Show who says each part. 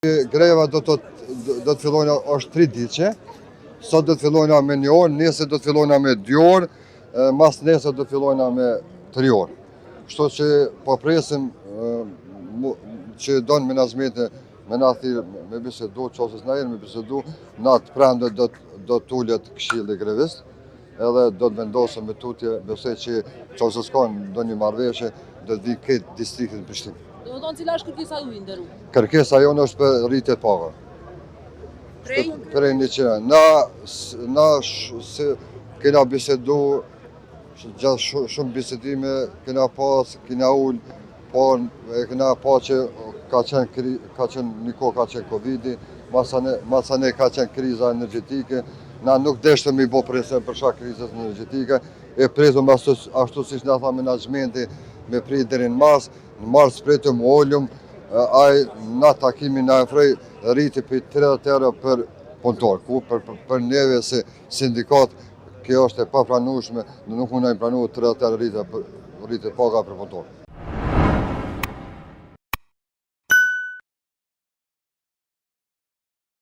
Speaker 1: Greva do të fillojnë është 3 ditë. Sot do të fillojnë me 1 orë, nesër do të fillojnë me 2 orë, mas nesër do të fillojnë me 3 orë. Kështu që po presim që donë me nazmete me na thirë me bisedu, qosës na me bisedu, natë prende do të ullet këshilli grevist, edhe do të vendosëm me tutje, besoj që qosës kanë do një marrëveshje, do të vi këtë distriktin Prishtinë.
Speaker 2: Do të thonë cila është kërkesa juaj nderuar?
Speaker 1: Kërkesa jonë është për rritje të pagave. Prej 100. Na kena bisedu, gjatë shumë bisedime, kena pas, kena ullë, por e kena pa që ka qenë një kohë ka qenë Covid-i, masane ka qenë kriza energjetike, na nuk deshtëm i bo presen për shkak krizës energjetike, e prezum ashtu si që nga tha menagmenti, me prit deri në mars pritëm ollum, na takimin na ofroi rriti për 30 euro për punëtor, ku për neve si sindikat kjo është e papranueshme, nuk mundojmë pranu 30 euro rritje paga për punëtor.